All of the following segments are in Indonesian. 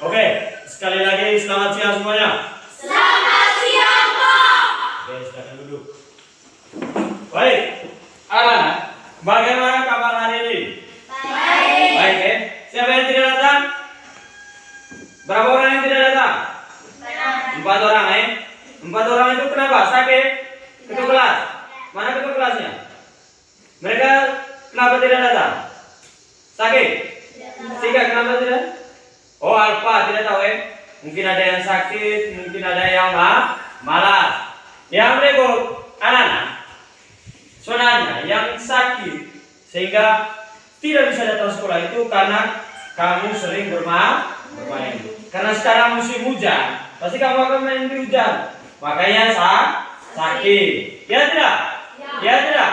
Oke, sekali lagi selamat siang semuanya. Selamat siang, Pak. Oke, silakan duduk. Baik, anak-anak, bagaimana kabar hari ini? Baik. Baik, ya. Siapa yang tidak datang? Berapa orang yang tidak datang? 4 orang, ya. 4 orang itu kenapa? Sakit? Ketua kelas? Mana ketua kelasnya? Mereka kenapa tidak datang? Sakit? Sehingga kenapa tidak? Oh, Alfa tidak tahu, ya. Mungkin ada yang sakit, mungkin ada yang malas. Yang berikut, anak-anak, sebenarnya yang sakit sehingga tidak bisa datang sekolah itu karena kamu sering bermain. Karena sekarang musim hujan, pasti kamu akan main di hujan. Makanya sakit. Ya tidak? Ya tidak?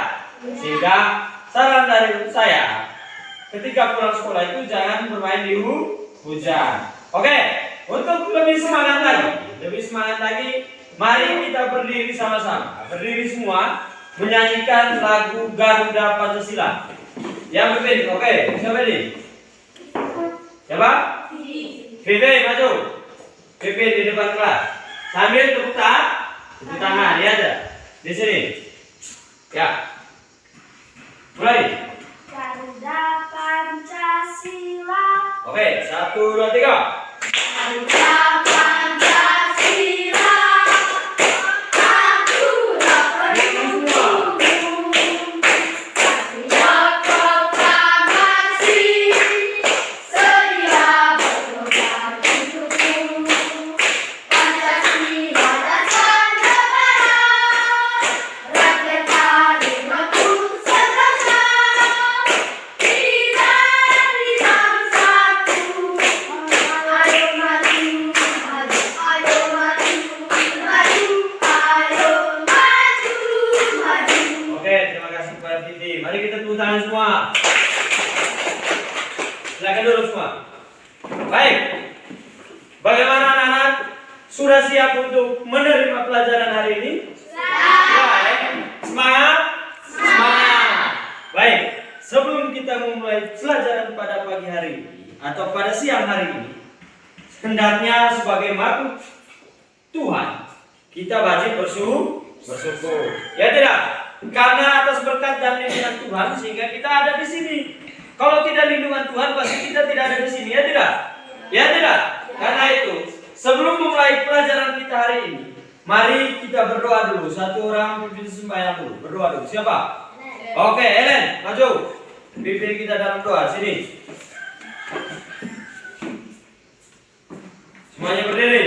Sehingga saran dari saya, ketika pulang sekolah itu jangan bermain di hujan. Oke, untuk lebih semangat lagi, mari kita berdiri sama-sama. Berdiri semua, menyanyikan lagu Garuda Pancasila. Yang berpilih, oke, siapa ini? Siapa? Vivi, maju. Vivi di depan kelas. Sambil tepuk tangan, ya ada. Di sini. Ya. Mulai. Garuda Pancasila. Oke, 1, 2, 3. Garuda Pancasila. Garuda Pancasila. Patriot proklamasi. Sedia berkorban hidupku. Pancasila dasar negara. Rakyat hadirku sederhana. Kita di satu. Ayo maju, maju, ayo maju, maju, ayo maju, maju. Oke, terima kasih kepada Vivi. Mari kita tepuk tangan semua. Silakan duduk semua. Baik. Bagaimana anak-anak? Sudah siap untuk menerima pelajaran hari ini? Baik. Semangat? Semangat. Baik. Sebelum kita memulai pelajaran pada pagi hari ini atau pada siang hari ini, hendaknya sebagai makhluk Tuhan kita wajib bersyukur. Ya tidak? Karena atas berkat dan lindungan Tuhan sehingga kita ada di sini. Kalau tidak lindungan Tuhan pasti kita tidak ada di sini, ya tidak? Ya tidak? Karena itu, sebelum memulai pelajaran kita hari ini, mari kita berdoa dulu. Satu orang pimpin sembahyang dulu. Berdoa dulu. Siapa? Oke, Ellen, maju. Pimpin kita dalam doa. Sini. Semuanya berdiri.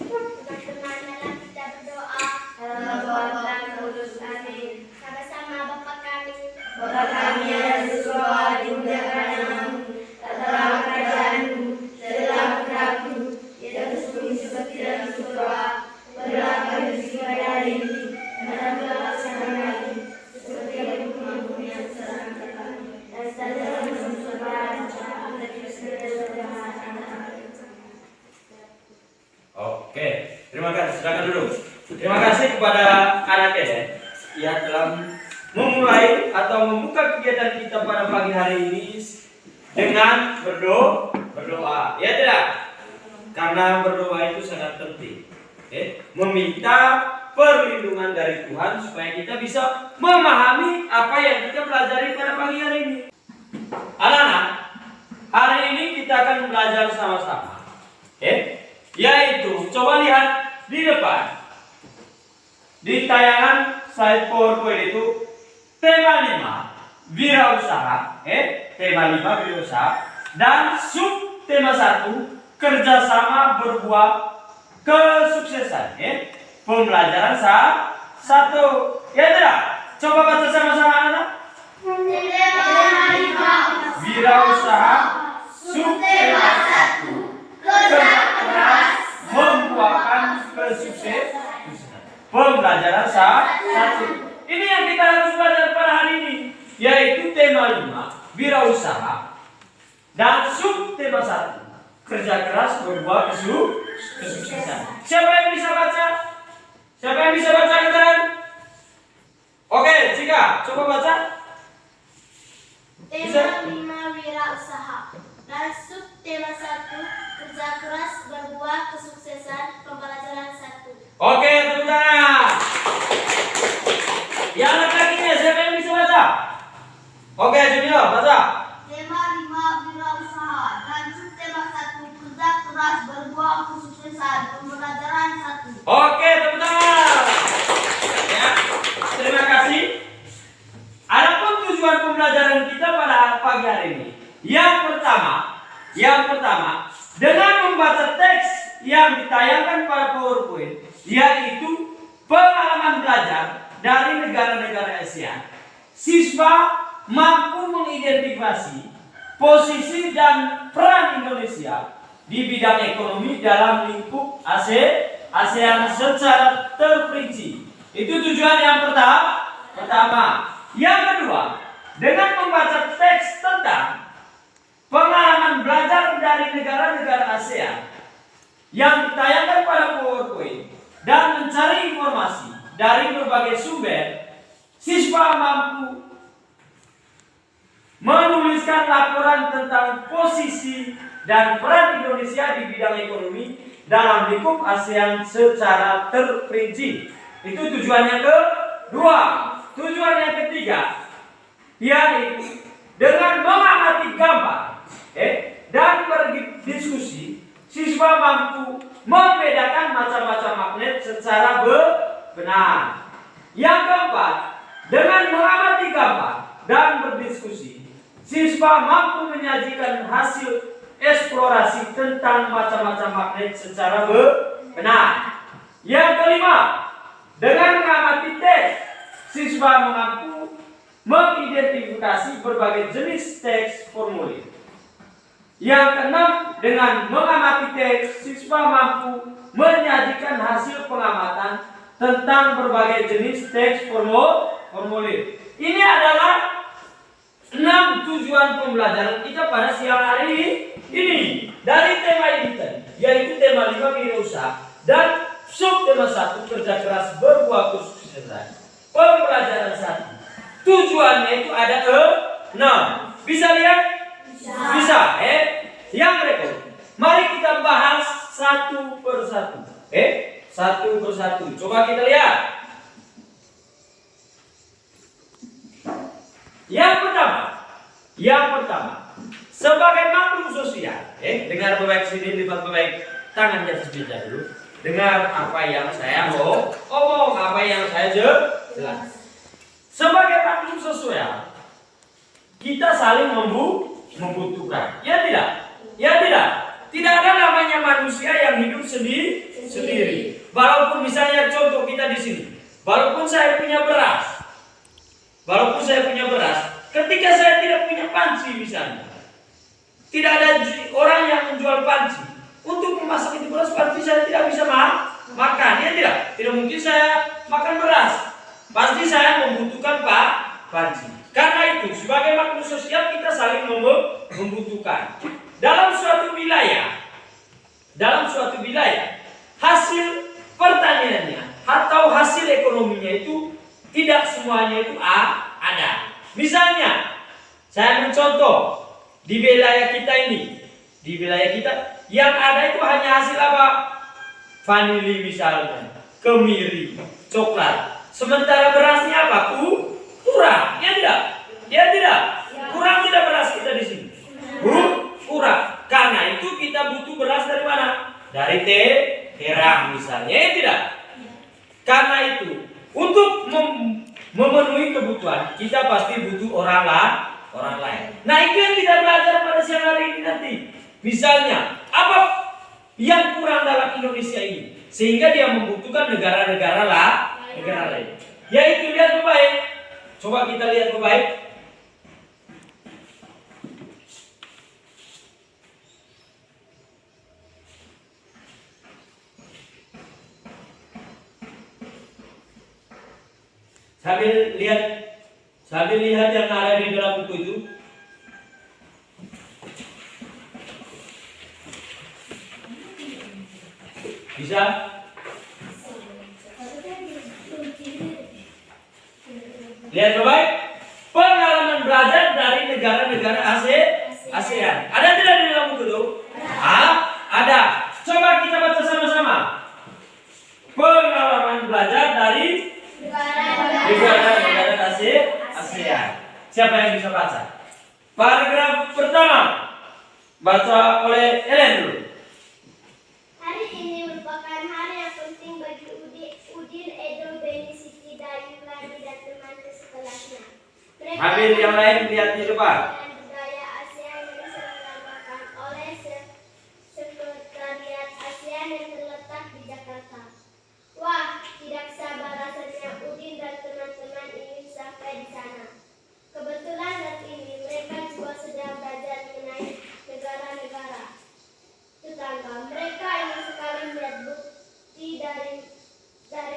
Marilah kita berdoa. Dalam Tuhan kudus, amin. Sama-sama Bapa kami. Bapa kami yang ada di surga, dimuliakan namamu. Datanglah kerajaanmu, jadilah kehendakmu, di atas bumi seperti dalam surga. Berilah kami rezeki pada hari ini, dan ampunilah kesalahan kami, seperti yang bumi yang kesalahan kami. Dan janganlah kami masuk ke dalam pencobaan, dan dari segala jahat. Oke, terima kasih. Silakan duduk. Terima kasih kepada anak Eden yang telah memulai atau membuka kegiatan kita pada pagi hari ini dengan berdoa. Ya tidak? Karena berdoa itu sangat penting. Meminta perlindungan dari Tuhan supaya kita bisa memahami apa yang kita pelajari pada pagi hari ini. Anak-anak, hari ini kita akan belajar sama-sama. Yaitu, coba lihat di depan. Di tayangan slide PowerPoint itu tema 5 wirausaha, tema 5 wirausaha dan sub tema 1 kerjasama berbuah kesuksesan, pembelajaran 1. Ya tidak? Coba baca sama-sama anak. Wirausaha sub tema 1 kerja keras membuahkan kesuksesan. Pembelajaran 1. Ini yang kita harus belajar pada hari ini, yaitu tema 5 wirausaha dan sub tema 1 kerja keras berbuah kesuksesan. Siapa yang bisa baca? Siapa yang bisa baca kalian? Oke, Cika, coba baca. Tema 5 wirausaha. Dan subtema 1, kerja keras berbuah kesuksesan, pembelajaran 1. Oke, tepuk tangan. Yang laki-lakinya siapa yang bisa baca? Oke, Junior, baca. Tema 5, wirausaha. Dan subtema 1, kerja keras berbuah kesuksesan, pembelajaran 1. Oke, tepuk tangan. Ya, terima kasih. Adapun tujuan pembelajaran kita pada pagi hari ini, yang pertama, dengan membaca teks yang ditayangkan pada PowerPoint, yaitu pengalaman belajar dari negara-negara Asia, siswa mampu mengidentifikasi posisi dan peran Indonesia di bidang ekonomi dalam lingkup ASEAN secara terperinci. Itu tujuan yang pertama. Yang kedua, dengan membaca teks tentang pengalaman belajar dari negara-negara ASEAN yang ditayangkan pada PowerPoint dan mencari informasi dari berbagai sumber, siswa mampu menuliskan laporan tentang posisi dan peran Indonesia di bidang ekonomi dalam lingkup ASEAN secara terperinci. Itu tujuan yang kedua. Tujuan yang ketiga, yaitu dengan mengamati gambar dan berdiskusi, siswa mampu membedakan macam-macam magnet secara benar. Yang keempat, dengan mengamati gambar dan berdiskusi, siswa mampu menyajikan hasil eksplorasi tentang macam-macam magnet secara benar. Yang kelima, dengan mengamati teks, siswa mampu mengidentifikasi berbagai jenis teks formulir. Yang keenam, dengan mengamati teks, siswa mampu menyajikan hasil pengamatan tentang berbagai jenis teks formulir. Ini adalah 6 tujuan pembelajaran kita pada siang hari ini. Dari tema ini tadi, yaitu tema 5 wirausaha dan subtema 1 kerja keras berbuah kesuksesan. Pembelajaran 1. Tujuannya itu ada 6. Bisa lihat? Bisa. Yang berikut, mari kita bahas satu persatu. Satu persatu. Coba kita lihat. Yang pertama, sebagai makhluk sosial, dengar baik sini, lipat baik tangan di atas meja dulu. Dengar apa yang saya mau omong, apa yang saya jelas. Sebagai makhluk sosial, kita saling membutuhkan. Ya tidak? Ya tidak? Tidak ada namanya manusia yang hidup sendiri. Walaupun misalnya contoh kita di sini, walaupun saya punya beras, ketika saya tidak punya panci misalnya, tidak ada orang yang menjual panci. Untuk memasak itu beras, panci saya tidak bisa makan, ya tidak? Tidak mungkin saya makan beras. Pasti saya membutuhkan panci. Karena itu, sebagai makhluk sosial kita saling membutuhkan. Dalam suatu wilayah, hasil pertaniannya atau hasil ekonominya itu tidak semuanya itu ada. Misalnya, saya mencontoh di wilayah kita ini, yang ada itu hanya hasil apa? Vanili misalnya, kemiri, coklat. Sementara berasnya apa? Kurang, ya tidak? Ya tidak? Kurang tidak beras kita di sini? Kurang. Karena itu kita butuh beras dari mana? Dari terang misalnya, ya tidak? Karena itu, untuk memenuhi kebutuhan, kita pasti butuh orang lain. Nah, itu yang kita belajar pada siang hari ini nanti. Misalnya, apa yang kurang dalam Indonesia ini sehingga dia membutuhkan negara-negara lain. Yaitu lihat baik. Coba kita lihat baik. Sambil lihat yang ada di dalam buku itu. Bisa? Lihat baik. Pengalaman belajar dari negara-negara ASEAN. Ada tidak di dalam buku itu? Ada. Coba kita baca sama-sama. Pengalaman belajar dari negara ASEAN. Siapa yang bisa baca? Paragraf pertama baca oleh Ellen dulu. Hari ini merupakan hari yang penting bagi Udin, Edo, Beni, Siti, Dayu, Ladi, dan teman sekelasnya. Habis yang lain lihat di depan. Budaya ASEAN yang diselenggarakan oleh Sekretariat ASEAN yang terletak di Jakarta. Wah, tidak sabar rasanya Udin dan teman-teman ingin sampai di sana. Kebetulan saat ini mereka juga sedang belajar mengenai negara-negara tetangga. Mereka ingin sekali melihat bukti dari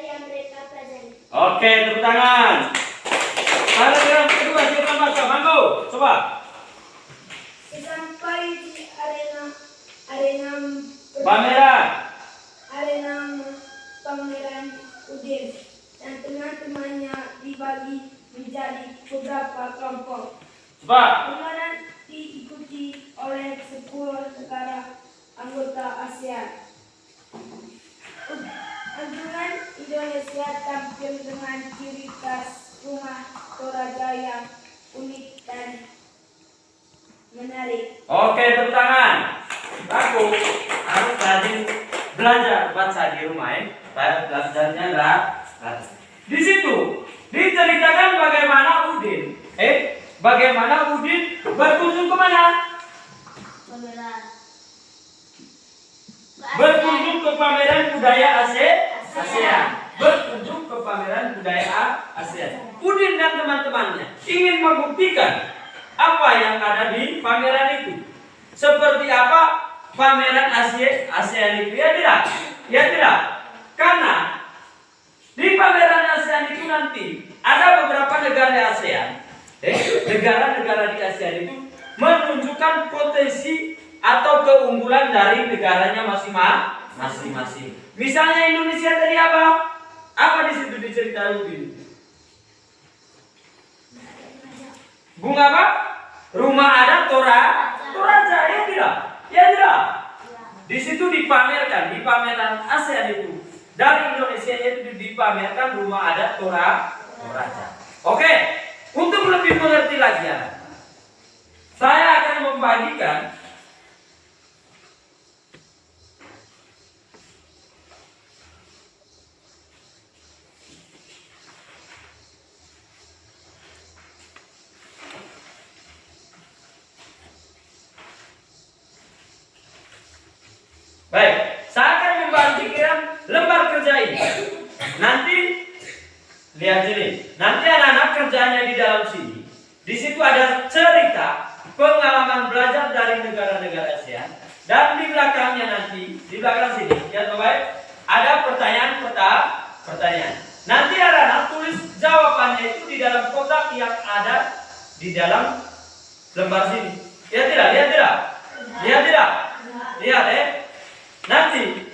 yang mereka pelajari. Oke, tepuk tangan. Paragraf kedua siapa baca? Manggo, coba. Sesampai di arena pameran Udin dan teman-temannya dibagi menjadi beberapa kelompok. Coba. Pameran diikuti oleh 10 negara anggota ASEAN. Anjungan Indonesia tampil dengan ciri khas rumah Toraja yang unik dan menarik. Oke, tepuk tangan. Aku harus rajin belajar baca di rumah ya. Belajarnya lah. Di situ diceritakan bagaimana Udin berkunjung ke mana? Berkunjung ke pameran budaya ASEAN. Berkunjung ke pameran budaya ASEAN. Udin dan teman-temannya ingin membuktikan apa yang ada di pameran itu. Seperti apa pameran ASEAN itu? Ya tidak? Ya tidak? Karena di pameran ASEAN itu nanti ada beberapa negara ASEAN. Negara-negara di ASEAN itu menunjukkan potensi atau keunggulan dari negaranya masing-masing. Misalnya Indonesia tadi apa? Apa di situ diceritain ini? Bunga apa? Rumah adat Toraja, ya tidak? Ya tidak? Di situ dipamerkan, di pameran ASEAN itu dari Indonesia itu dipamerkan rumah adat Toraja. Oke, untuk lebih mengerti lagi ya, saya akan membagikan baik, saya akan membagikan lembar kerja ini. Nanti lihat sini. Nanti anak-anak kerjanya di dalam sini. Di situ ada cerita pengalaman belajar dari negara-negara ASEAN. Dan di belakangnya nanti, di belakang sini, ya baik, ada pertanyaan. Nanti anak-anak tulis jawabannya itu di dalam kotak yang ada di dalam lembar sini. Ya tidak? Lihat tidak? Lihat tidak? Lihat Nanti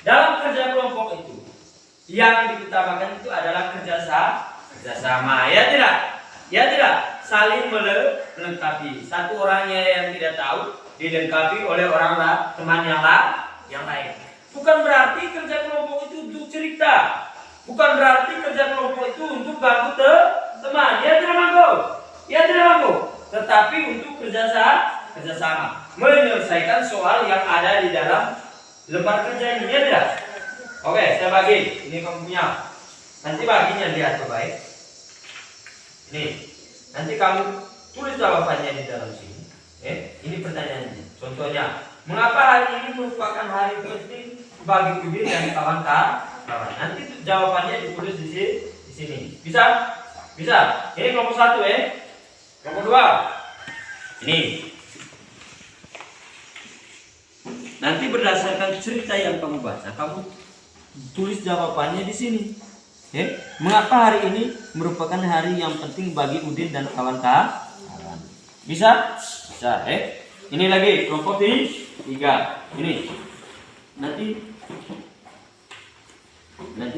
dalam kerja kelompok itu yang diutamakan itu adalah kerjasama. Ya tidak? Ya tidak? Saling melengkapi. Satu orangnya yang tidak tahu dilengkapi oleh orang teman yang lain. Bukan berarti kerja kelompok itu untuk cerita. Bukan berarti kerja kelompok itu untuk bantu teman. Ya tidak Manggo? Ya tidak Manggo? Tetapi untuk kerjasama, menyelesaikan soal yang ada di dalam lembar kerja ini, ya tidak? Oke, saya bagi. Ini kamu punya. Nanti baginya lihat baik. Ini. Nanti kamu tulis jawabannya di dalam sini. Ini pertanyaannya. Contohnya, mengapa hari ini merupakan hari penting bagi Udin dan kawan-kawan? Nanti jawabannya ditulis di sini. Bisa? Bisa. Ini kelompok 1 Kelompok 2. Ini. Nanti berdasarkan cerita yang kamu baca, kamu tulis jawabannya di sini. Mengapa hari ini merupakan hari yang penting bagi Udin dan kawan-kawan? Bisa? Bisa. Ini lagi kelompok 3. Ini. Nanti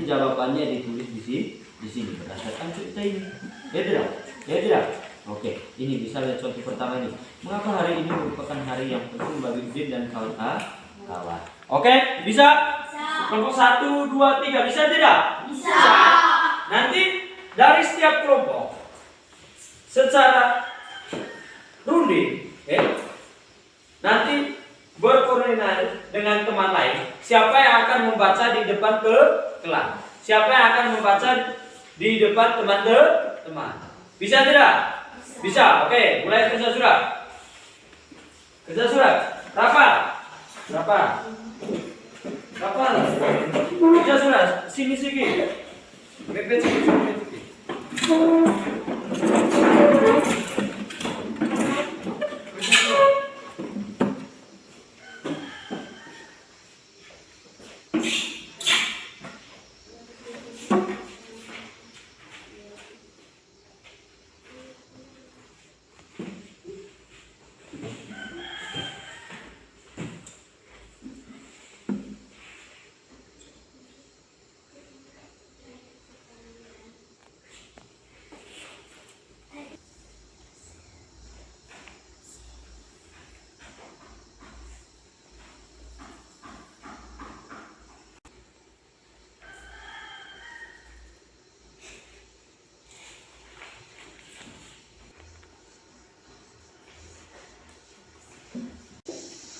jawabannya ditulis di sini berdasarkan cerita ini. Ya tidak? Ya tidak? Oke, ini bisa lihat contoh pertama ini. Mengapa hari ini merupakan hari yang penting bagi Udin dan kawan-kawan? Oke, bisa? Kelompok 1, 2, 3 bisa tidak? Bisa. Nanti dari setiap kelompok secara runding, nanti berkoordinasi dengan teman lain. Siapa yang akan membaca di depan kelas? Siapa yang akan membaca di depan teman-teman? Bisa tidak? Bisa. Oke, mulai kerja surat. Kerja surat. Rapat. Kerja surat. Sini sedikit. Mepet sedikit.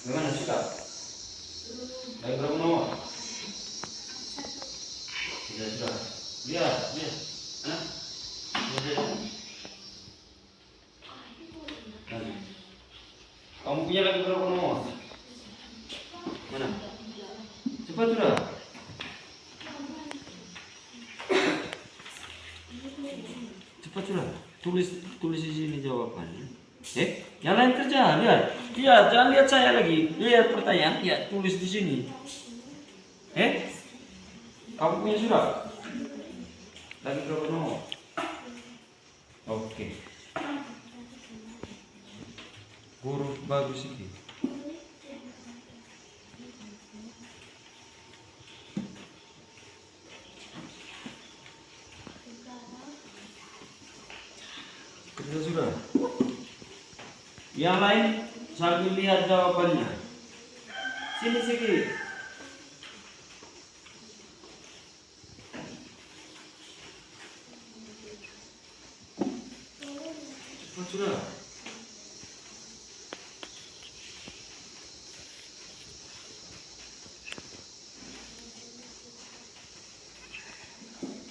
Gimana suka? Lagi berapa nomor? Sudah. Lihat. Hah? Kamu punya lagi berapa nomor? Mana? Cepat sudah. Cepat sudah. Tulis di sini jawabannya. Yang lain kerja, lihat. Lihat, jangan lihat saya lagi. Lihat pertanyaan, lihat, tulis di sini. Kamu punya surat? Lagi berapa nomor? Oke. Huruf bagus ini. Kerja sudah. Yang lain sambil lihat jawabannya. Sini sedikit. Cepat sudah.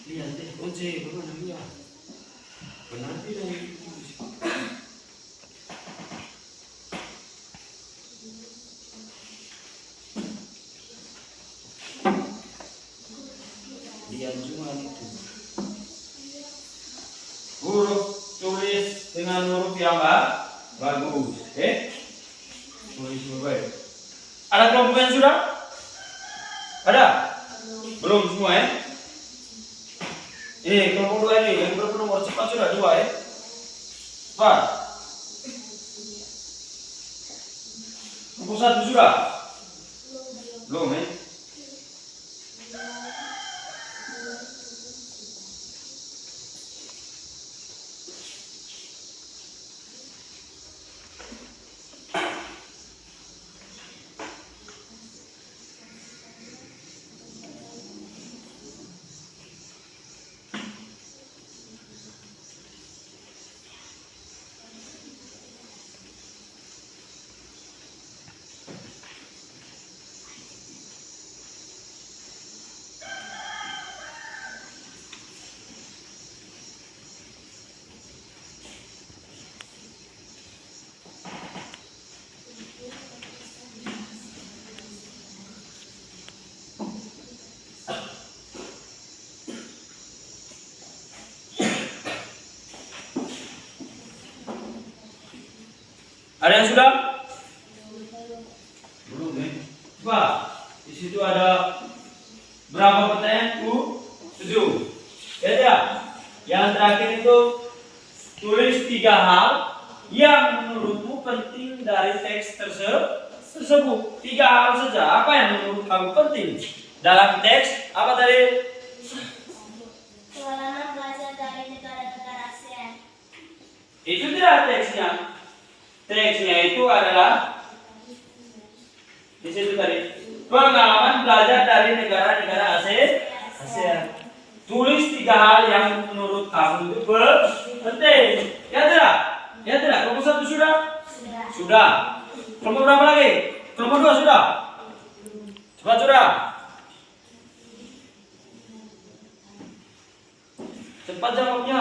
Lihat deh, kunci bagaimana lihat. Benar tidak ini? Lihat cuma itu. Huruf tulis dengan huruf yang bagus. Tulis baik. Ada kelompok yang sudah? Ada? Belum semua kelompok 2 ini yang berapa nomor? Cepat sudah 2 Cepat. Kelompok 1 sudah? Belum Ada yang sudah? Belum Coba. Di situ ada berapa pertanyaan? 7. Ya. Yang terakhir itu tulis 3 hal yang menurutmu penting dari teks tersebut. 3 hal saja. Apa yang menurut kamu penting dalam teks? Apa tadi? Pengalaman belajar dari negara-negara ASEAN. Itu tidak teksnya. Teksnya itu adalah di situ tadi. Pengalaman belajar dari negara-negara ASEAN. Tulis 3 hal yang menurut kamu itu penting. Ya tidak? Ya tidak? Kelompok 1 sudah? Sudah. Kelompok berapa lagi? Kelompok 2 sudah? Cepat sudah. Cepat jawabnya.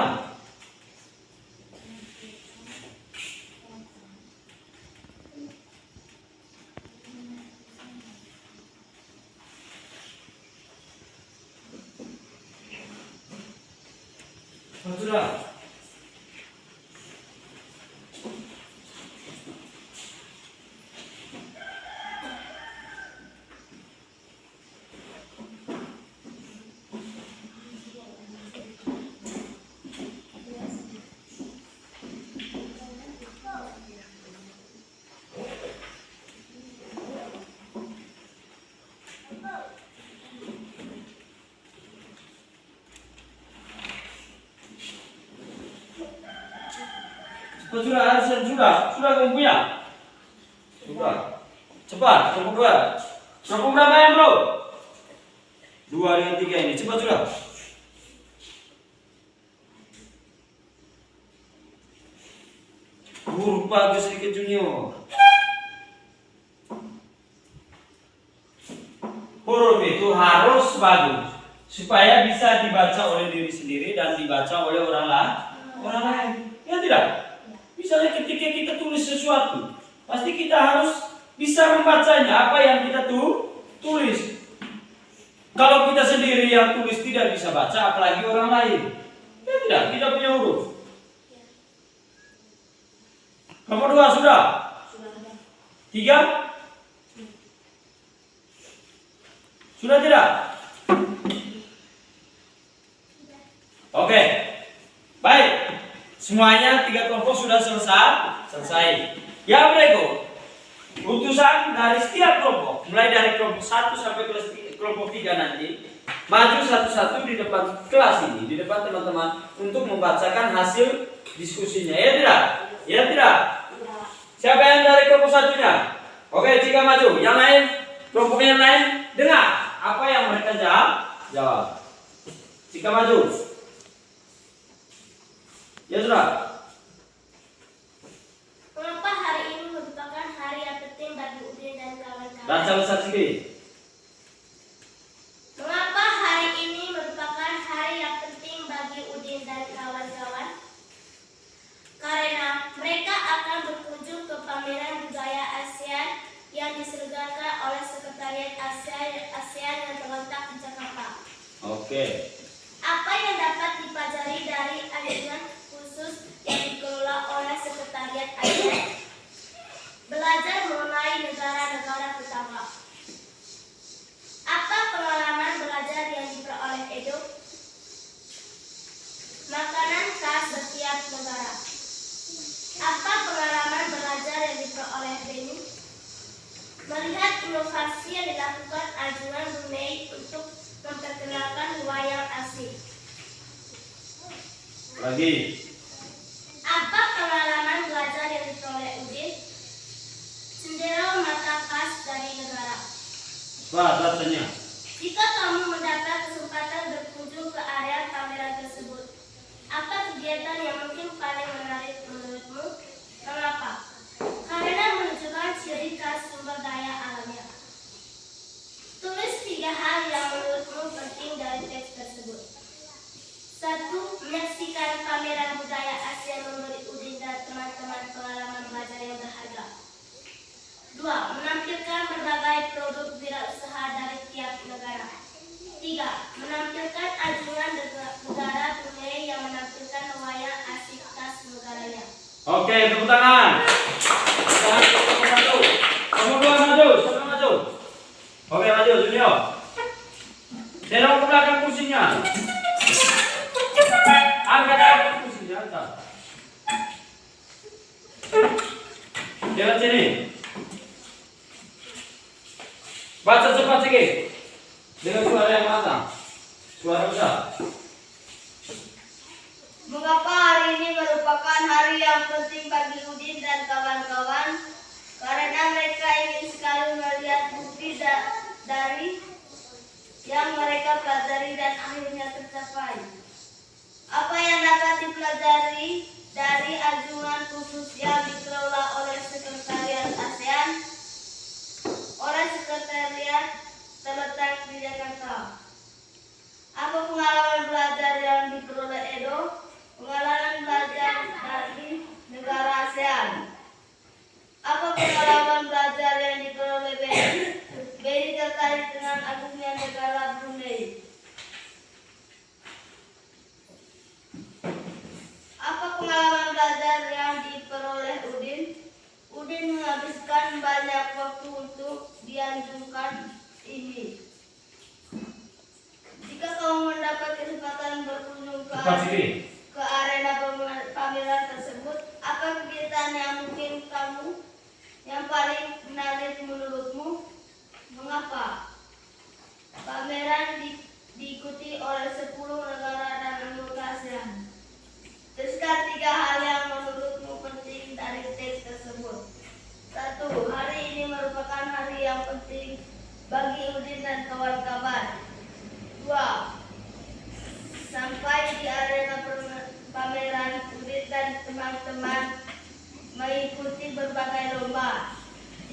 Cepat sudah. Sudah kamu punya? Sudah. Cepat, kelompok 2. Kelompok berapa yang bro? 2 dengan 3 ini, cepat sudah. Huruf bagus sedikit junior. Huruf itu harus bagus supaya bisa dibaca oleh diri sendiri dan dibaca oleh orang lain. Ya tidak? Misalnya ketika kita tulis sesuatu, pasti kita harus bisa membacanya apa yang kita tulis. Kalau kita sendiri yang tulis tidak bisa baca, apalagi orang lain. Ya tidak punya huruf. Nomor 2 sudah? 3? Sudah tidak? Oke. Baik. Semuanya 3 kelompok sudah selesai. Ya berikut utusan dari setiap kelompok, mulai dari kelompok 1 sampai kelompok 3 nanti maju satu-satu di depan kelas ini, di depan teman-teman untuk membacakan hasil diskusinya. Ya tidak? Ya tidak? Siapa yang dari kelompok 1-nya? Oke, jika maju. Yang lain, kelompok yang lain dengar apa yang mereka jawab. Jika maju. Ya sudah. Mengapa hari ini merupakan hari yang penting bagi Udin dan kawan-kawan? Baca besar sedikit. Mengapa hari ini merupakan hari yang penting bagi Udin dan kawan-kawan? Karena mereka akan berkunjung ke pameran budaya ASEAN yang diselenggarakan oleh Sekretariat ASEAN yang terletak di Jakarta. Oke. Apa yang dapat dipelajari dari anjuran khusus yang dikelola oleh Sekretariat ASEAN? Belajar mengenai negara-negara tetangga. Apa pengalaman belajar yang diperoleh Edo? Makanan khas setiap negara. Apa pengalaman belajar yang diperoleh Benin? Melihat inovasi yang dilakukan anjuran Brunei untuk memperkenalkan wayang asli. Lagi. Apa pengalaman belajar yang diperoleh Udin? Cendera mata khas dari negara. Bacanya. Jika kamu mendapat kesempatan berkunjung ke area pameran tersebut, apa kegiatan yang mungkin paling menarik menurutmu? Mengapa? Karena menunjukkan ciri khas sumber daya alamnya. Tulis 3 hal yang menurutmu penting dari teks tersebut. 1. Menyaksikan pameran budaya ASEAN memberi Udin dan teman-teman pengalaman belajar yang berharga. 2. Menampilkan berbagai produk wirausaha dari tiap negara. 3. Menampilkan anjuran negara Brunei yang menampilkan wayang asli khas negaranya. Oke, tepuk tangan. Maju. Nomor 2 maju. Siapa maju? Oke, maju Junior. Tengok ke belakang kursinya. Angkat kursinya, angkat. Jalan sini. Baca cepat sedikit. Dengan suara yang lantang. Suara besar. Mengapa hari ini merupakan hari yang yang mereka pelajari dan akhirnya tercapai. Apa yang dapat dipelajari dari anjungan khusus yang dikelola oleh Sekretariat ASEAN? Oleh Sekretariat terletak di Jakarta. Apa pengalaman belajar yang diperoleh Edo? Pengalaman belajar dari negara ASEAN. Apa pengalaman belajar yang diperoleh Beni? Beni tertarik dengan agungnya negara Brunei. Apa pengalaman belajar yang diperoleh Udin? Udin menghabiskan banyak waktu untuk dianjungkan ini. Jika kamu mendapat kesempatan berkunjung ke arena pameran tersebut, apa kegiatan yang mungkin kamu yang paling menarik menurutmu? Mengapa? Pameran diikuti oleh 10 negara dan anggota ASEAN. Tuliskan 3 hal yang menurutmu penting dari teks tersebut. 1. Hari ini merupakan hari yang penting bagi Udin dan kawan-kawan. 2. Sampai di arena pameran, Udin dan teman-teman mengikuti berbagai lomba.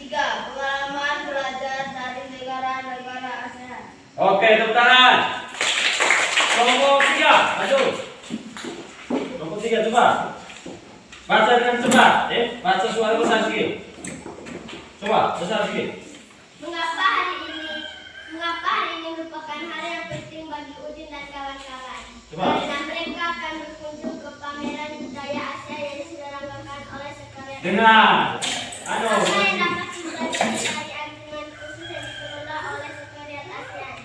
3. Pengalaman belajar dari negara-negara ASEAN. Oke, tepuk tangan. Kelompok 3, maju. Kelompok 3, coba. Baca dengan cepat, baca suara besar sedikit. Coba, besar sedikit. Mengapa hari ini merupakan hari yang penting bagi Udin dan kawan-kawan? Coba. Karena mereka akan berkunjung ke pameran budaya Asia yang diselenggarakan oleh Sekretariat. Dengar. Apa yang dapat dipelajari dari anjungan khusus yang dikelola oleh Sekretariat ASEAN?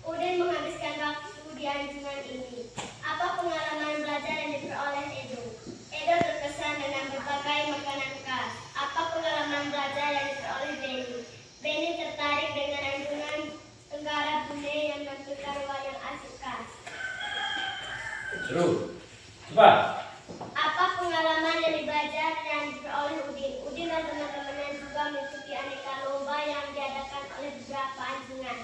Udin menghabiskan waktu di anjungan ini. Apa pengalaman belajar yang diperoleh Edo? Edo terkesan dengan berbagai makanan khas. Apa pengalaman belajar yang diperoleh Beni? Beni tertarik dengan anjungan negara Brunei yang menampilkan wayang asli khas. Seru. Coba. Apa pengalaman yang belajar yang diperoleh Udin? Udin dan teman-temannya juga mengikuti aneka lomba yang diadakan oleh beberapa anjungan.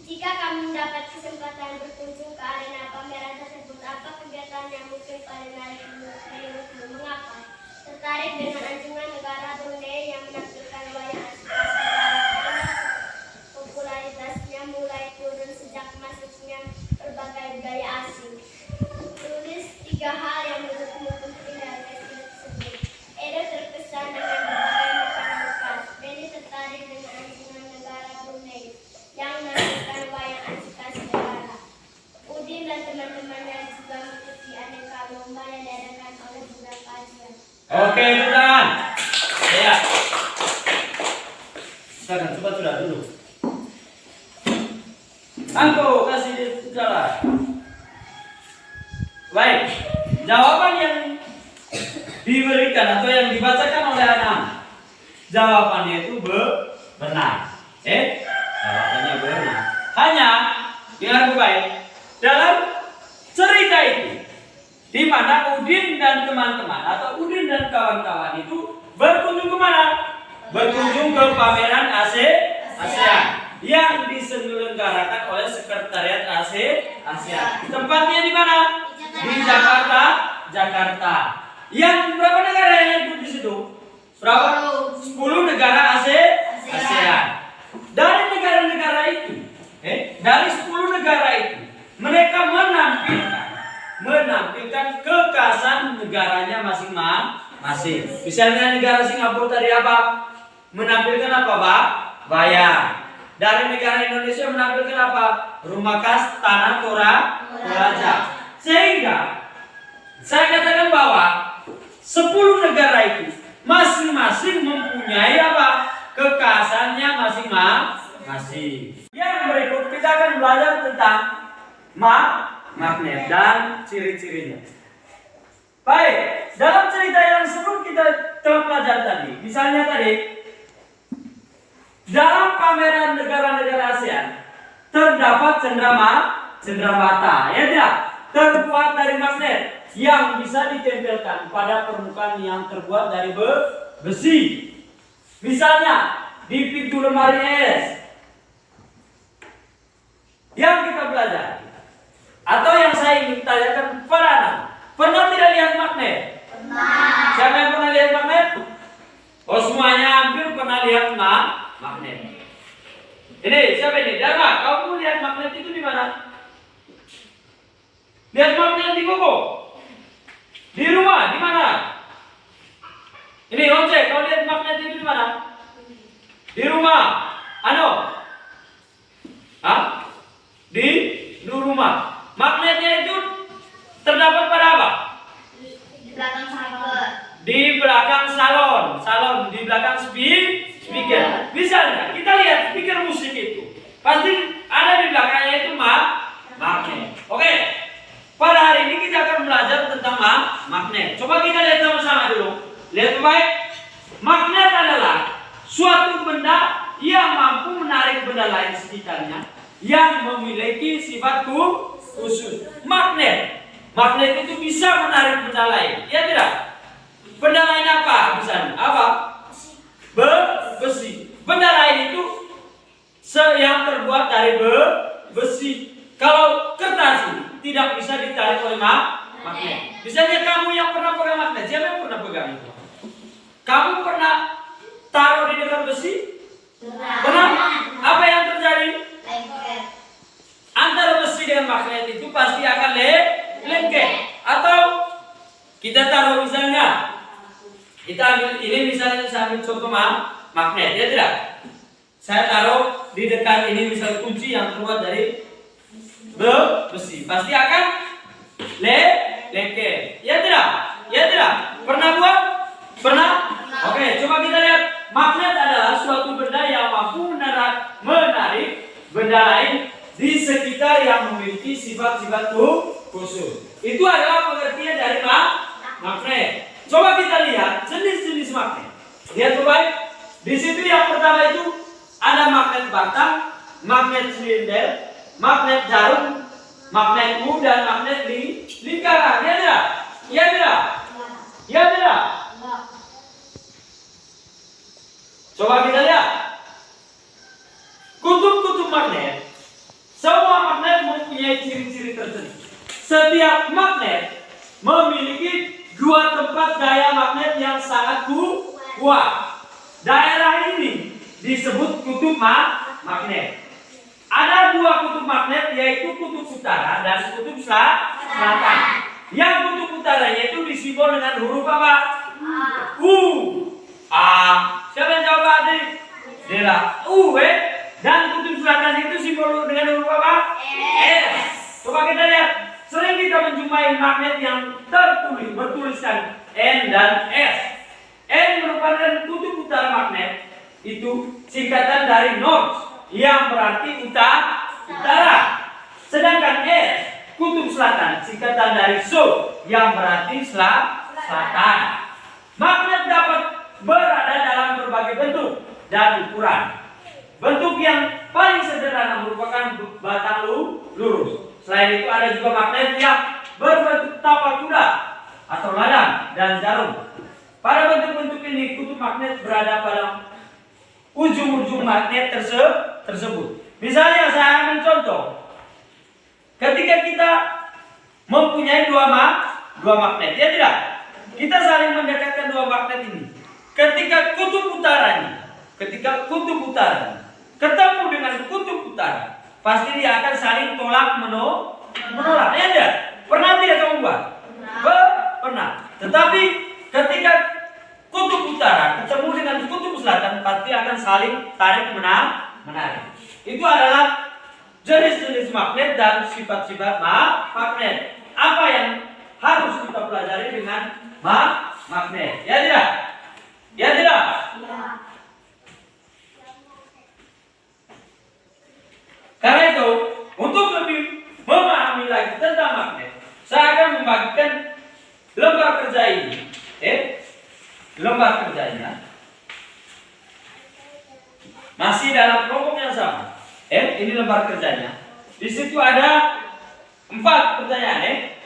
Jika kamu mendapat kesempatan berkunjung ke arena pameran tersebut, apa kegiatan yang mungkin paling menarik menurutmu? Mengapa? Tertarik dengan anjungan negara Brunei yang menampilkan wayang asli khas negara karena popularitasnya mulai turun sejak masuknya berbagai budaya asing. Tulis 3 hal yang menurutmu penting dari teks tersebut. Edo terkesan dengan berbagai makanan khas. Beni tertarik dengan anjungan negara Brunei yang menampilkan wayang asli khas negara. Udin dan teman-temannya juga mengikuti aneka lomba yang diadakan oleh beberapa anjungan. Oke, tepuk tangan. Ya. Sekarang coba sudah dulu. Angko kasih dia jalan. Baik, jawaban yang diberikan atau yang dibacakan oleh anak, jawabannya itu benar. Jawabannya benar. Hanya dengar baik, dalam cerita itu, di mana Udin dan teman-teman atau Udin dan kawan-kawan itu berkunjung ke mana? Berkunjung ke pameran ASEAN yang diselenggarakan oleh Sekretariat ASEAN. Tempatnya di mana? Di Jakarta. Yang berapa negara yang ikut di situ? Berapa? 10 negara ASEAN. Dari negara-negara itu, dari 10 negara itu, mereka menampilkan kekhasan negaranya masing-masing. Misalnya negara Singapura tadi apa? Menampilkan apa, Pak? Wayang. Dari negara Indonesia menampilkan apa? Rumah khas Tanah Toraja. Sehingga saya katakan bahwa 10 negara itu masing-masing mempunyai apa? Kekhasannya masing-masing. Yang berikut kita akan belajar tentang magnet dan ciri-cirinya. Baik, dalam cerita yang sebelum kita telah pelajari tadi, misalnya tadi dalam pameran negara-negara ASEAN terdapat cenderamata, ya tidak? Terbuat dari magnet yang bisa ditempelkan pada permukaan yang terbuat dari besi. Misalnya di pintu lemari es. yang kita pelajari atau yang saya ingin tanyakan kepada anak, pernah tidak lihat magnet? Pernah. Siapa yang pernah lihat magnet? Oh, semuanya hampir pernah lihat magnet. Ini siapa ini? Dharma, kamu lihat magnet itu di mana? Lihat magnet di koko? Di rumah, di mana? Ini Once, kau lihat magnet itu di mana? Di rumah. Ano? Hah? Di rumah. Magnetnya itu terdapat pada apa? Di belakang sahabat. Di belakang salon, di belakang speaker. Misalnya kita lihat speaker musik itu, pasti ada di belakangnya itu magnet. Oke. Pada hari ini kita akan belajar tentang magnet. Coba kita lihat sama-sama dulu. Lihat baik. Magnet adalah suatu benda yang mampu menarik benda lain sekitarnya yang memiliki sifat khusus. Magnet itu bisa menarik benda lain, ya tidak? Benda lain apa? Misalnya apa? Besi. Benda lain itu yang terbuat dari besi. Kalau kertas ini tidak bisa ditarik oleh magnet. Misalnya kamu yang pernah pegang magnet, siapa yang pernah pegang itu? Kamu pernah taruh di dekat besi? Pernah? Apa yang terjadi? Antara besi dengan magnet itu pasti akan lengket. Atau kita taruh misalnya, kita ambil ini misalnya, saya ambil contoh magnet, ya tidak? Saya taruh di dekat ini misal kunci yang terbuat dari besi, pasti akan lengket, ya tidak? Ya tidak? Pernah buat? Pernah? Oke, coba kita lihat. Magnet adalah suatu benda yang mampu menarik benda lain di sekitar yang memiliki sifat-sifat khusus. Itu adalah pengertian dari magnet. Coba kita lihat jenis-jenis magnet. Lihat baik. Di situ yang pertama itu ada magnet batang, magnet silinder, magnet jarum, magnet U dan magnet lingkaran. Ya tidak? Ya tidak? Ya tidak? Coba kita lihat. Kutub-kutub magnet. Semua magnet mempunyai ciri-ciri tertentu. Setiap magnet memiliki dua tempat daya magnet yang sangat kuat. Daerah ini disebut kutub magnet. Ada dua kutub magnet, yaitu kutub utara dan kutub selatan. Yang kutub utaranya itu disimbol dengan huruf apa? U. A. Siapa yang jawab adik? Dela. U. Dan kutub selatan itu simbol dengan huruf apa? S. Coba kita lihat. Sering kita menjumpai magnet yang bertuliskan N dan S. N merupakan kutub utara magnet. Itu singkatan dari North, yang berarti utara. Sedangkan S, kutub selatan, singkatan dari South, yang berarti selatan. Magnet dapat berada dalam berbagai bentuk dan ukuran. Bentuk yang paling sederhana merupakan batang lurus. Selain itu ada juga magnet yang berbentuk tapak kuda atau ladang dan jarum. Pada bentuk-bentuk ini kutub magnet berada pada ujung-ujung magnet tersebut. Misalnya saya ambil contoh. Ketika kita mempunyai dua magnet, ya tidak? Kita saling mendekatkan dua magnet ini. Ketika kutub utara ketemu dengan kutub utara, pasti dia akan saling tolak menolak. Ya tidak? Pernah tidak kamu buat? Pernah. Tetapi ketika kutub utara ketemu dengan kutub selatan, pasti akan saling tarik menarik. Itu adalah jenis-jenis magnet dan sifat-sifat magnet. Apa yang harus kita pelajari dengan magnet? Ya tidak? Ya tidak? Karena itu, untuk lebih memahami lagi tentang magnet, saya akan membagikan lembar kerja ini. Lembar kerjanya masih dalam kelompok yang sama. Ini lembar kerjanya. Di situ ada 4 pertanyaan.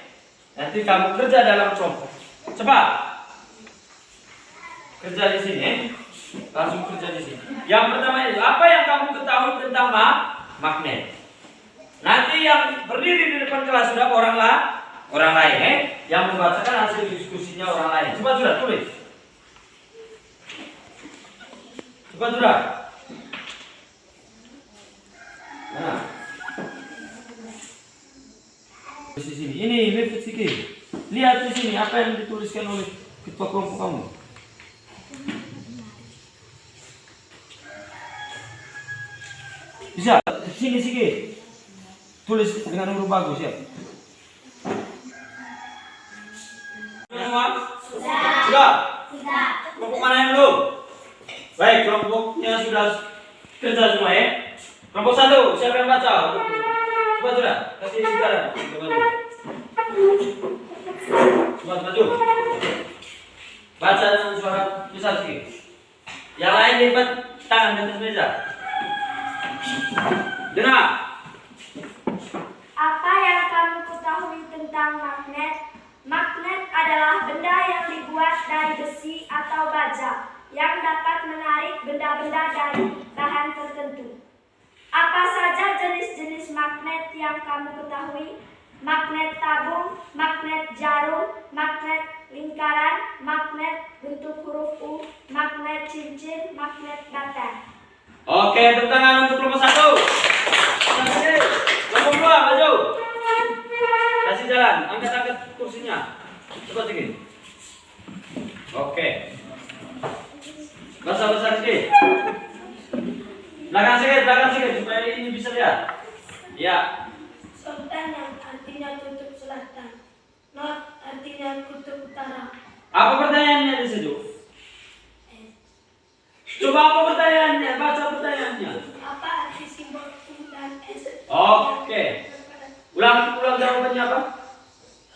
Nanti kamu kerja dalam kelompok. Cepat. Kerja di sini. Langsung kerja di sini. Yang pertama itu, apa yang kamu ketahui tentang magnet? Nanti yang berdiri di depan kelas sudah orang lain, yang membacakan hasil diskusinya orang lain. Coba sudah tulis. Coba sudah. Mana? Di sini. Ini sedikit. Lihat di sini apa yang dituliskan oleh ketua kelompok kamu. Bisa? Sini sedikit. Tulis dengan huruf bagus ya. Semua? Sudah? Kelompok mana yang belum? Baik, kelompoknya sudah kerja semua ya. Kelompok 1, siapa yang baca? Coba sudah, kasih sekarang. Coba maju. Baca dengan suara besar sedikit. Yang lain lipat tangan di atas meja. Dengar. Apa yang kamu ketahui tentang magnet? Magnet adalah benda yang dibuat dari besi atau baja yang dapat menarik benda-benda dari bahan tertentu. Apa saja jenis-jenis magnet yang kamu ketahui? Magnet tabung, magnet jarum, magnet lingkaran, magnet bentuk huruf U, magnet cincin, magnet batar. Oke, tepuk tangan untuk kelompok 1. Kelompok 2, maju. Kasih jalan, angkat kursinya. Coba sedikit. Oke. Besar sedikit. Belakang sedikit supaya ini bisa lihat. Ya. Sultan yang artinya kutub selatan, North artinya kutub utara. Apa pertanyaannya di situ? Coba apa pertanyaannya? Baca pertanyaannya. Apa arti simbol U dan S? Oke. Ulang jawabannya apa?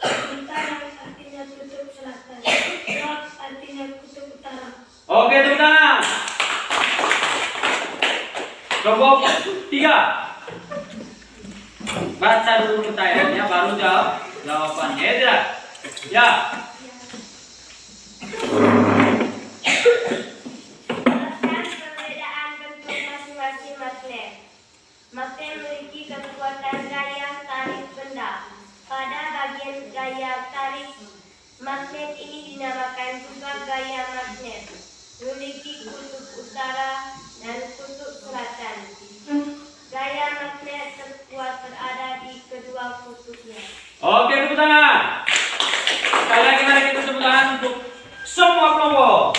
Sultan yang artinya kutub selatan, North artinya kutub utara. Oke, tepuk tangan. Kelompok 3. Baca dulu pertanyaannya baru jawab jawabannya ya tidak? Ya. Jelaskan perbedaan bentuk masing-masing magnet. Magnet memiliki kekuatan gaya tarik benda. Pada bagian gaya tarik magnet ini dinamakan juga gaya magnet. Memiliki kutub utara dan kutub selatan. Gaya magnet terkuat berada di kedua kutubnya. Oke, tepuk tangan. Sekali lagi mari kita tepuk tangan untuk semua kelompok.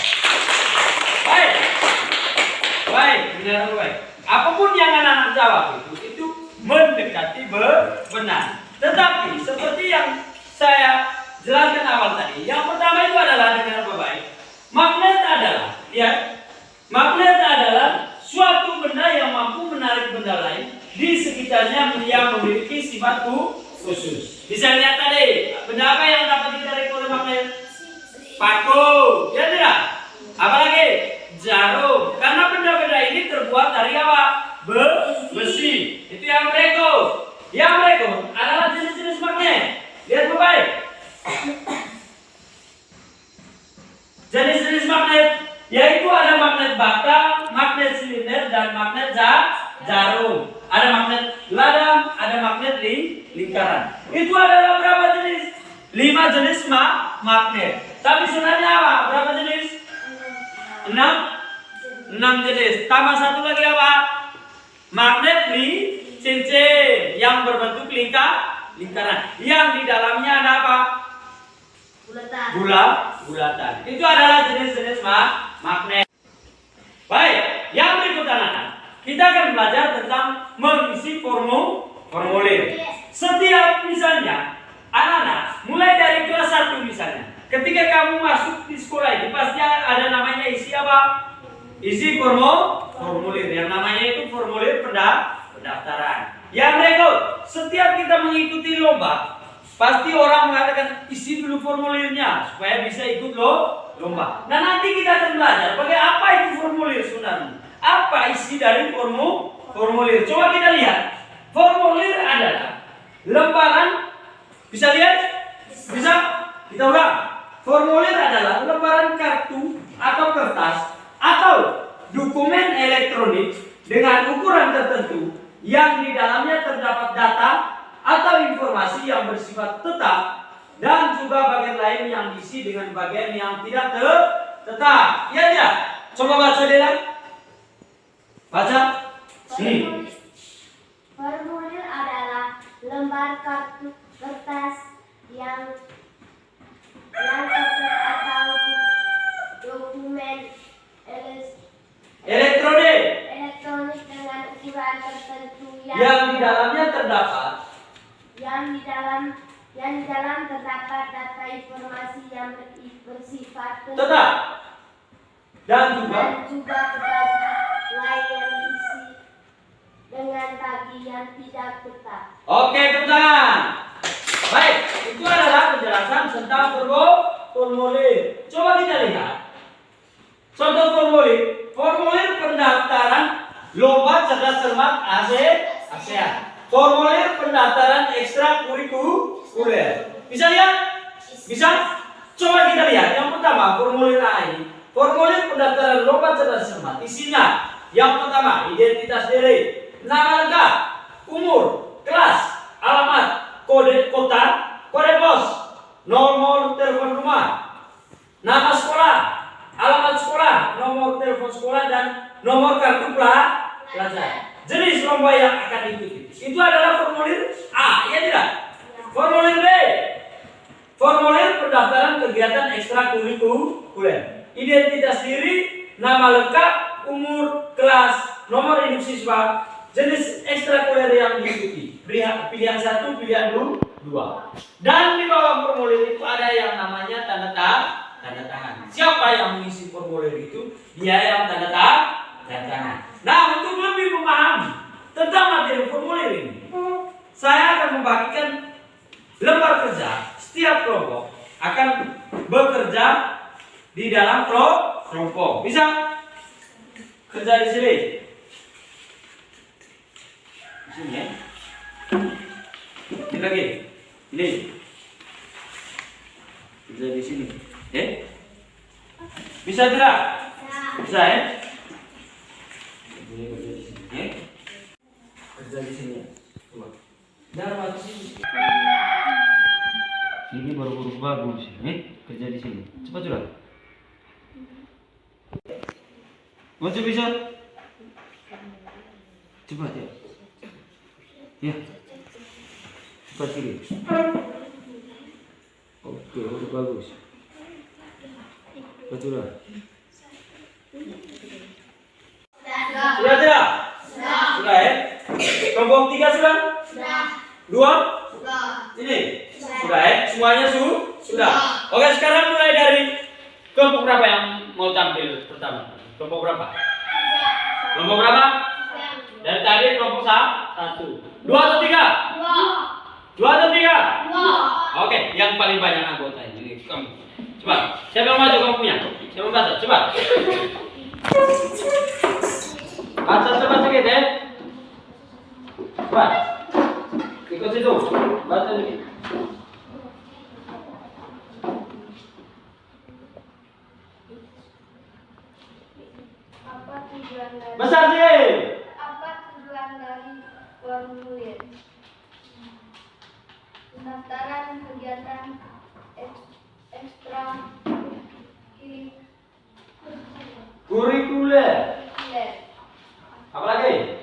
Baik, benar baik. Apapun yang anak-anak jawab itu mendekati benar. Tetapi seperti yang saya jelaskan awal tadi, yang pertama itu adalah dengan apa baik? Magnet adalah, ya, magnet adalah suatu benda yang mampu menarik benda lain di sekitarnya yang memiliki sifat khusus. Bisa lihat tadi, benda apa yang dapat ditarik oleh magnet? Paku, ya tidak? Apalagi jarum, karena benda-benda ini terbuat dari apa? Besi. Itu yang berikut. Yang berikut adalah jenis-jenis magnet. Lihat baik. Jenis-jenis magnet yaitu ada magnet bata, magnet silinder, dan magnet jarum. Ada magnet ladang, ada magnet lingkaran. Itu adalah berapa jenis? 5 jenis magnet. Tapi sebenarnya apa? Berapa jenis? 6 jenis. Tambah satu lagi apa? Magnet cincin yang berbentuk lingkaran. Yang di dalamnya ada apa? Bulatan. Itu adalah jenis-jenis magnet. Baik, yang berikut anak-anak, kita akan belajar tentang mengisi formulir. Setiap misalnya, anak-anak, mulai dari kelas 1 misalnya, ketika kamu masuk di sekolah ini pasti ada namanya isi apa? Isi formulir. Yang namanya itu formulir pendaftaran. Yang berikut, setiap kita mengikuti lomba, pasti orang mengatakan isi dulu formulirnya supaya bisa ikut lomba. Nah, nanti kita akan belajar bagaimana apa itu formulir sebenarnya. Apa isi dari formulir? Coba kita lihat. Formulir adalah lembaran. Bisa lihat? Bisa? Kita ulang. Formulir adalah lembaran kartu atau kertas atau dokumen elektronik dengan ukuran tertentu yang di dalamnya terdapat data atau informasi yang bersifat tetap dan juga bagian lain yang diisi dengan bagian yang tidak tetap. Iya tidak? Coba baca Dela. Baca. Sini. Formulir adalah lembar kertas yang kertas atau dokumen Elektronik elektronik dengan ukuran tertentu yang di dalamnya terdapat terdapat data informasi yang bersifat tetap dan juga bagian lain yang diisi dengan bagian tidak tetap. Oke, tepuk tangan. Baik, itu adalah penjelasan tentang formulir. Coba kita lihat contoh formulir. Formulir pendaftaran lomba cerdas cermat ASEAN. Formulir pendaftaran ekstrakurikuler. Bisa lihat? Bisa? Coba kita lihat. Yang pertama, formulir A ini. Formulir pendaftaran lomba cerdas cermat. Isinya yang pertama, identitas diri, nama lengkap, umur, kelas, alamat, kode kota, kode pos, nomor telepon rumah, nama sekolah, alamat sekolah, nomor telepon sekolah, dan nomor kartu pelajar. Jenis lomba yang akan diikuti. Itu adalah formulir A, ya tidak? Formulir B, formulir pendaftaran kegiatan ekstrakurikuler. Identitas diri, nama lengkap, umur, kelas, nomor induk siswa, jenis ekstrakurikuler yang diikuti. Pilihan 1, pilihan 2. Dan di bawah formulir itu ada yang namanya tanda tangan. Siapa yang mengisi formulir itu? Dia yang tanda tangan. Nah, untuk lebih memahami tentang materi formulir ini, saya akan membagikan lembar kerja. Setiap kelompok akan bekerja di dalam kelompok. Bisa kerja di sini. Di sini ya. Ini lagi. Ini. Kerja di sini. Bisa tidak? Bisa ya? Boleh kerja di sini. Kerja di sini. Coba. Darah di sini. Ini baru bagus. Kerja di sini. Cepat sudah. Mau bisa? Cepat ya. Ya. Cepat kiri. Oke, udah bagus. Betul lah. Sudah tidak? Sudah ya? Kelompok 3 sudah? Sudah. 2? Sudah. Ini? Sudah ya? Semuanya sudah. Oke, sekarang mulai dari kelompok berapa yang mau tampil pertama? Kelompok berapa? Kelompok berapa? Dari tadi kelompok 1. 2 atau 3? 2 atau 3? 2. Oke, yang paling banyak anggota ini kamu. Coba, siapa yang maju kamu punya? Siapa yang baca? Coba. Baca coba sedikit ya. Coba. Ikut situ. Baca sedikit. Besar sih. Apa tujuan dari formulir? Pendaftaran kegiatan ekstra kurikuler. Apa lagi?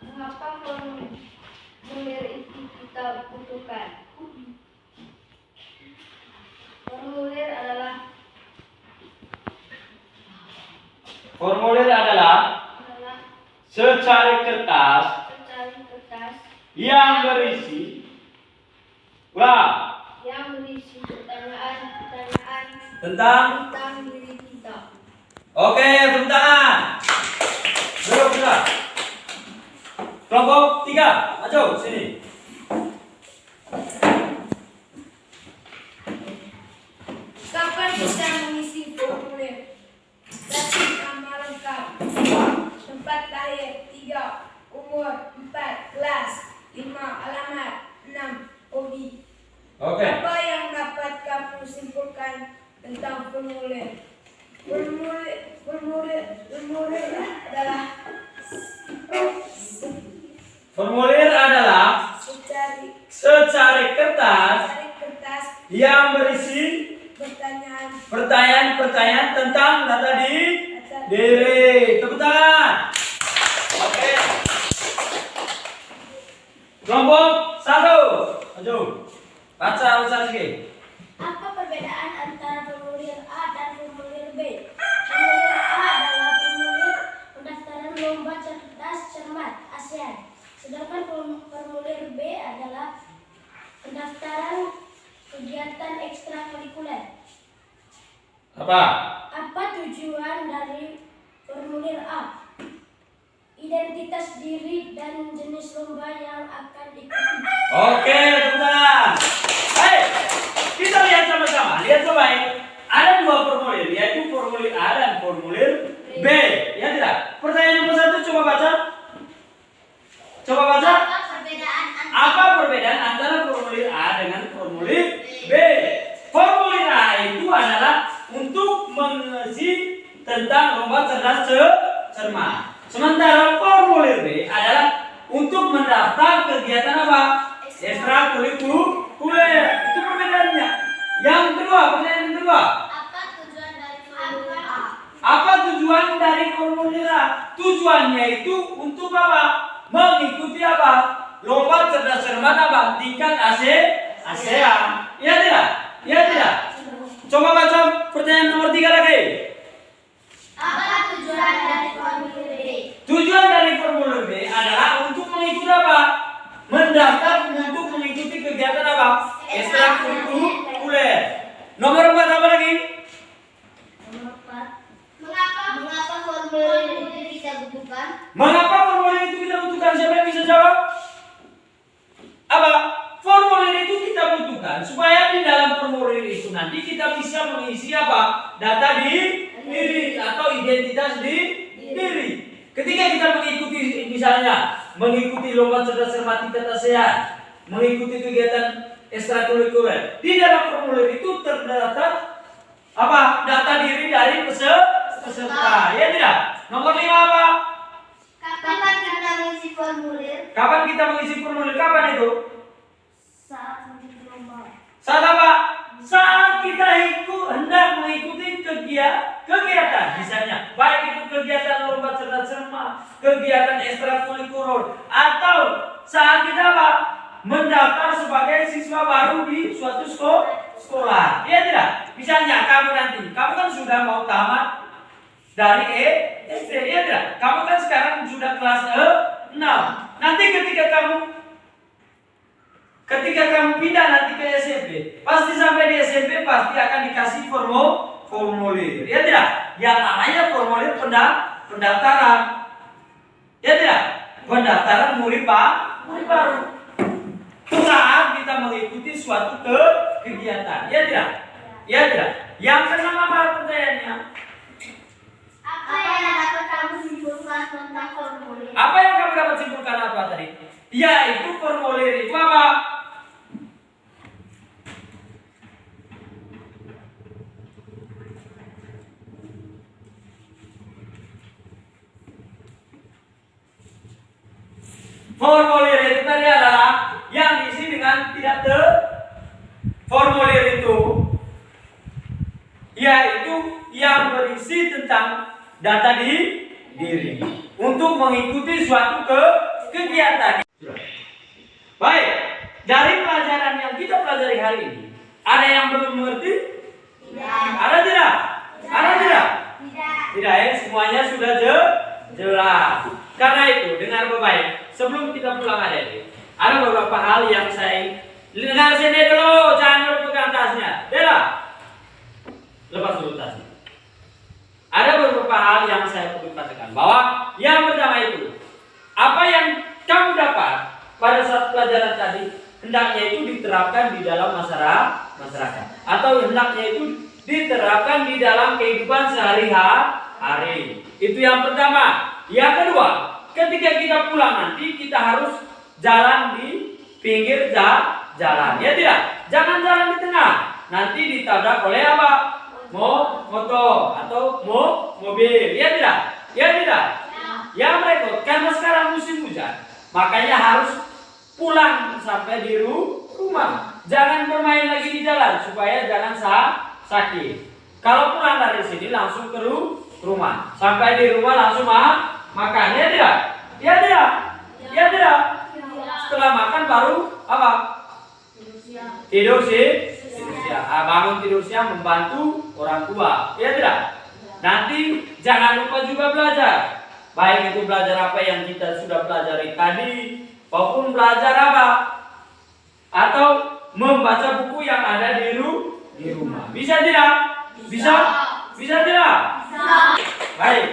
Mengapa formulir itu kita butuhkan? Formulir adalah secari kertas yang berisi pertanyaan tentang diri kita. Oke, tepuk tangan. Sudah. Kelompok 3, maju sini. Kapan kita mengisi formulir? Satu, nama lengkap. 2, tempat lahir. 3, umur. 4, kelas. 5, alamat. 6, hobi. Oke. Apa yang dapat kamu simpulkan tentang formulir? Formulir adalah Formulir adalah secari kertas yang berisi pertanyaan-pertanyaan tentang data diri. Tepuk tangan. Oke. Kelompok 1. Maju. Baca lagi. Apa perbedaan antara formulir A dan formulir B? Formulir A adalah formulir pendaftaran lomba cerdas cermat ASEAN. Sedangkan formulir B adalah pendaftaran kegiatan ekstrakurikuler. Apa tujuan dari formulir A? Identitas diri dan jenis lomba yang akan diikuti. Oke, teman-teman. Baik, kita lihat sama-sama. Lihat coba ini. Ada dua formulir, yaitu formulir A dan formulir B. Ya tidak? Pertanyaan nomor 1 coba baca. Coba baca. Apa perbedaan antara formulir A dengan formulir B? Formulir A itu adalah untuk mengisi tentang lomba cerdas cermat. Sementara formulir B adalah untuk mendaftar kegiatan apa? Ekstrakurikuler. Itu perbedaannya. Yang kedua, pertanyaan yang kedua. Apa tujuan dari formulir A? Tujuannya itu untuk apa? Mengikuti apa? Lomba cerdas cermat apa? Tingkat ASEAN. Iya tidak? Iya tidak? Coba baca pertanyaan nomor 3 lagi. Apa tujuan dari formulir B? Tujuan dari formulir B adalah untuk mengikuti apa? Mendaftar untuk mengikuti kegiatan apa? Ekstrakurikuler. Nomor 4 apa lagi? Nomor 4. Mengapa formulir itu kita butuhkan? Mengapa formulir itu kita butuhkan? Siapa yang bisa jawab? Apa? Formulir itu kita butuhkan supaya di dalam formulir itu nanti kita bisa mengisi apa? Data diri atau identitas diri. Ketika kita mengikuti misalnya mengikuti lomba cerdas cermat tingkat ASEAN, mengikuti kegiatan ekstrakurikuler, di dalam formulir itu terdapat apa? Data diri dari peserta. Ya tidak? Nomor 5 apa? Kapan kita mengisi formulir? Kapan kita mengisi formulir? Kapan itu? Saat mengikuti lomba. Saat apa? Saat kita hendak mengikuti kegiatan, misalnya baik itu kegiatan lomba cerdas cermat, kegiatan ekstrakurikuler, atau saat kita apa? Mendaftar sebagai siswa baru di suatu sekolah. Ya tidak? Misalnya kamu kan sudah mau tamat dari SD, ya tidak? Kamu kan sekarang sudah kelas 6. Nanti ketika kamu pindah nanti ke SMP, pasti sampai di SMP pasti akan dikasih formulir. Ya tidak? Yang namanya formulir pendaftaran. Ya tidak? Pendaftaran murid baru. Saat kita mengikuti suatu kegiatan. Ya tidak? Ya tidak? Yang keenam apa pertanyaannya? Apa yang dapat kamu simpulkan tentang formulir? Apa yang kamu dapat simpulkan apa tadi? Yaitu formulir itu apa? Formulir itu tadi adalah yang diisi dengan tidak formulir itu yaitu yang berisi tentang data diri untuk mengikuti suatu kegiatan. Baik, dari pelajaran yang kita pelajari hari ini, ada yang belum mengerti? Tidak. Ada tidak? Ada tidak? Tidak. Ya, semuanya sudah jelas. Karena itu, dengar baik-baik. Sebelum kita pulang ada beberapa hal yang saya dengar sini dulu, jangan pegang tasnya. Bella, lepas dulu tasnya. Ada beberapa hal yang saya perlu katakan bahwa yang pertama itu, apa yang kamu dapat pada saat pelajaran tadi hendaknya itu diterapkan di dalam masyarakat atau hendaknya itu diterapkan di dalam kehidupan sehari-hari. Itu yang pertama. Yang kedua, ketika kita pulang nanti kita harus jalan di pinggir jalan. Ya tidak? Jangan jalan di tengah. Nanti ditabrak oleh apa? Motor atau mobil. Ya tidak? Ya tidak? Ya mereka karena sekarang musim hujan. Makanya harus pulang sampai di rumah. Jangan bermain lagi di jalan supaya jangan sakit. Kalau pulang dari sini langsung ke rumah. Sampai di rumah langsung makan. Ya tidak? Ya tidak? Ya tidak? Setelah makan baru apa? Tidur siang. Bangun tidur siang membantu orang tua. Ya tidak? Nanti jangan lupa juga belajar. Baik itu belajar apa yang kita sudah pelajari tadi, maupun belajar apa, atau membaca buku yang ada di rumah. Bisa tidak? Bisa? Bisa tidak? Bisa. Baik.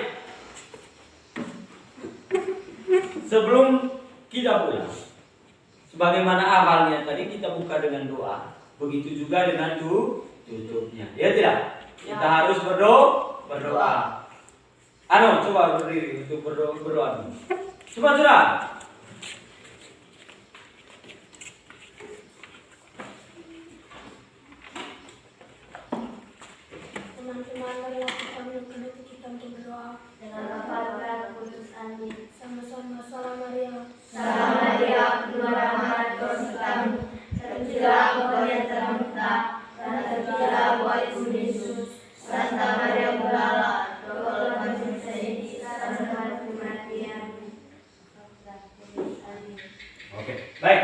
Sebelum kita pulang, sebagaimana awalnya tadi kita buka dengan doa, begitu juga dengan tutupnya. Ya tidak? Kita harus berdoa. Coba berdiri untuk berdoa. Coba sudah. Teman-teman, marilah kita menundukkan hati kita untuk berdoa. Dengan Bapa Kudus, amin. Sama-sama, salam Maria. Salam Maria, penuh rahmat, Tuhan sertamu. Terpujilah engkau yang termuda, dan terpujilah buah Yesus Yesus. Santa Maria Bunda Allah, doalah kami dosa ini, sampai kematian. Oke, baik.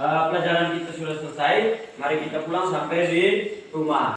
Pelajaran kita sudah selesai. Mari kita pulang sampai di rumah.